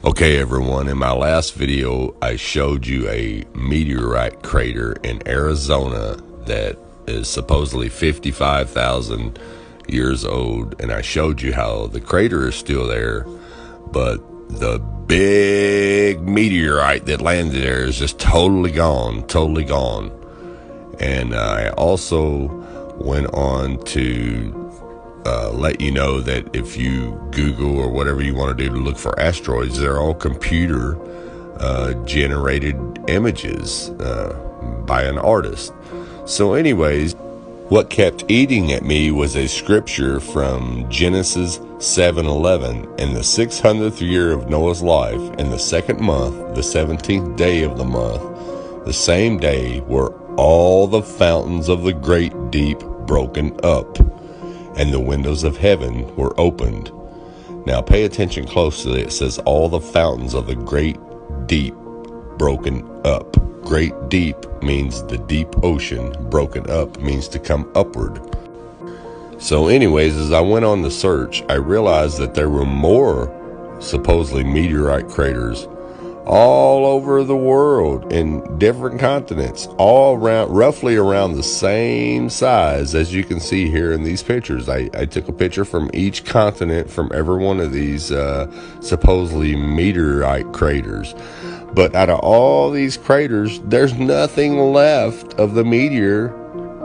Okay everyone, in my last video I showed you a meteorite crater in Arizona that is supposedly 55,000 years old, and I showed you how the crater is still there, but the big meteorite that landed there is just totally gone. And I also went on to let you know that if you Google or whatever you want to do to look for asteroids, they're all computer generated images by an artist. So anyways, what kept eating at me was a scripture from Genesis 7:11. In the 600th year of Noah's life, in the second month, the 17th day of the month, the same day were all the fountains of the great deep broken up, and the windows of heaven were opened. Now pay attention closely. It says all the fountains of the great deep broken up. Great deep means the deep ocean. Broken up means to come upward. So anyways, as I went on the search, I realized that there were more supposedly meteorite craters all over the world in different continents, all around, roughly around the same size as you can see here in these pictures. I took a picture from each continent from every one of these supposedly meteorite craters. But out of all these craters, there's nothing left of the meteor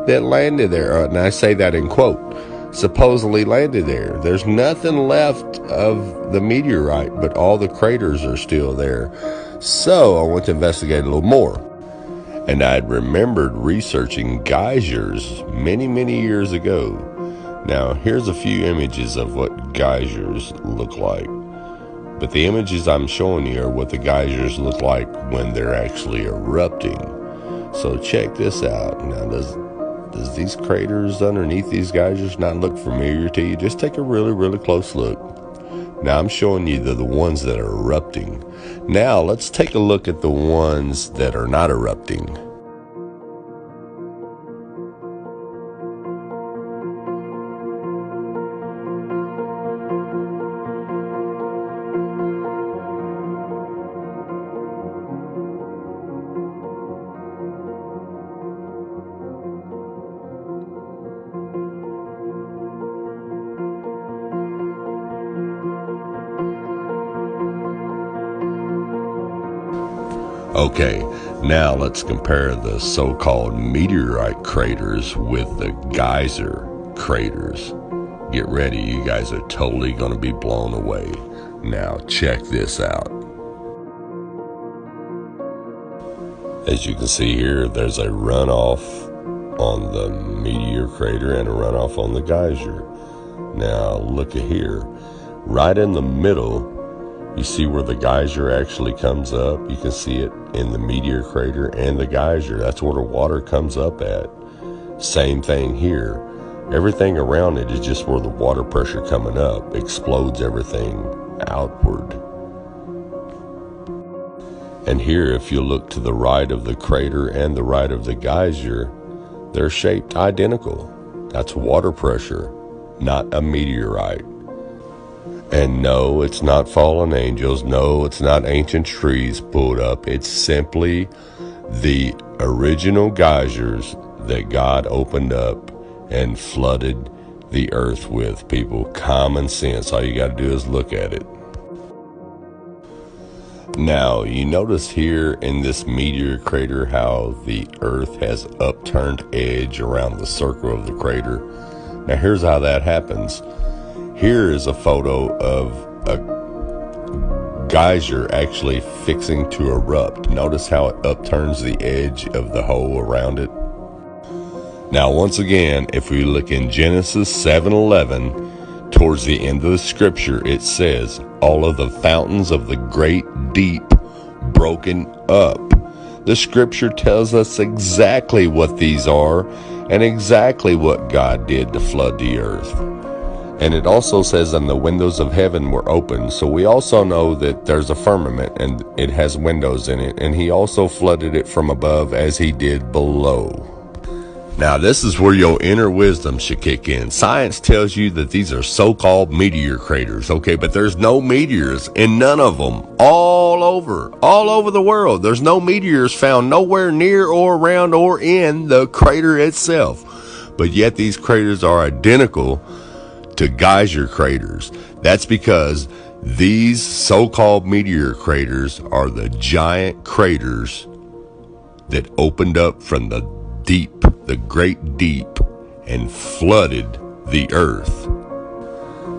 that landed there. And I say that in quote, supposedly landed there. There's nothing left of the meteorite, but all the craters are still there. So I went to investigate a little more, and I'd remembered researching geysers many years ago. Now here's a few images of what geysers look like, but the images I'm showing you are what the geysers look like when they're actually erupting. So check this out. Now does these craters underneath these geysers not look familiar to you? Just take a really close look. Now I'm showing you the ones that are erupting. Now let's take a look at the ones that are not erupting. Okay, now let's compare the so-called meteorite craters with the geyser craters. Get ready, you guys are totally going to be blown away. Now check this out. As you can see here, there's a runoff on the meteor crater and a runoff on the geyser. Now look at here, right in the middle. You see where the geyser actually comes up? You can see it in the meteor crater and the geyser. That's where the water comes up at. Same thing here. Everything around it is just where the water pressure coming up explodes everything outward. And here, if you look to the right of the crater and the right of the geyser, they're shaped identical. That's water pressure, not a meteorite. And no, it's not fallen angels. No, it's not ancient trees pulled up. It's simply the original geysers that God opened up and flooded the earth with. People, common sense. All you got to do is look at it. Now, you notice here in this meteor crater how the earth has upturned edge around the circle of the crater. Now, here's how that happens. Here is a photo of a geyser actually fixing to erupt. Notice how it upturns the edge of the hole around it. Now, once again, if we look in Genesis 7:11, towards the end of the scripture, it says, all of the fountains of the great deep broken up. The scripture tells us exactly what these are and exactly what God did to flood the earth. And it also says, and the windows of heaven were open. So we also know that there's a firmament and it has windows in it. And he also flooded it from above as he did below. Now, this is where your inner wisdom should kick in. Science tells you that these are so-called meteor craters, okay? But there's no meteors in none of them. All over the world. There's no meteors found nowhere near or around or in the crater itself. But yet these craters are identical to geyser craters. That's because these so-called meteor craters are the giant craters that opened up from the deep, the great deep, and flooded the earth.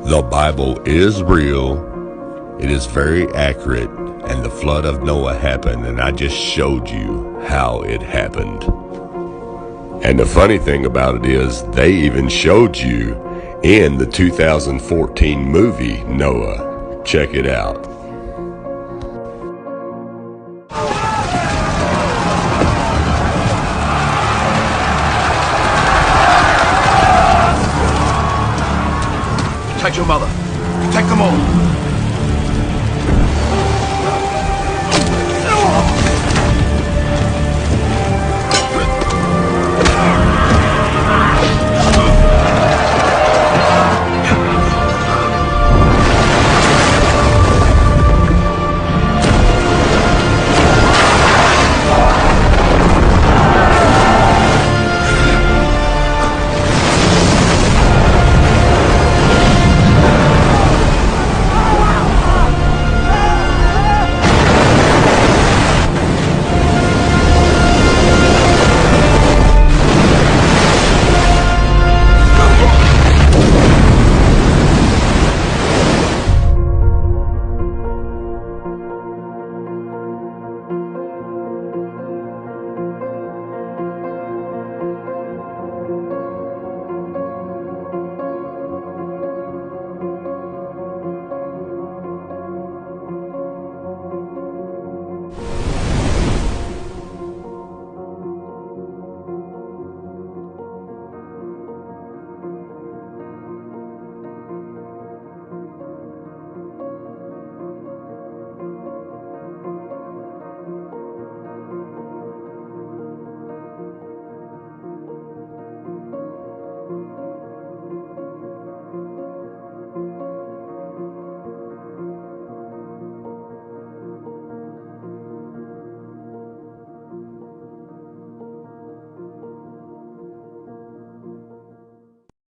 The Bible is real. It is very accurate, and the flood of Noah happened, and I just showed you how it happened. And the funny thing about it is, they even showed you in the 2014 movie Noah. Check it out. Protect your mother. Protect them all.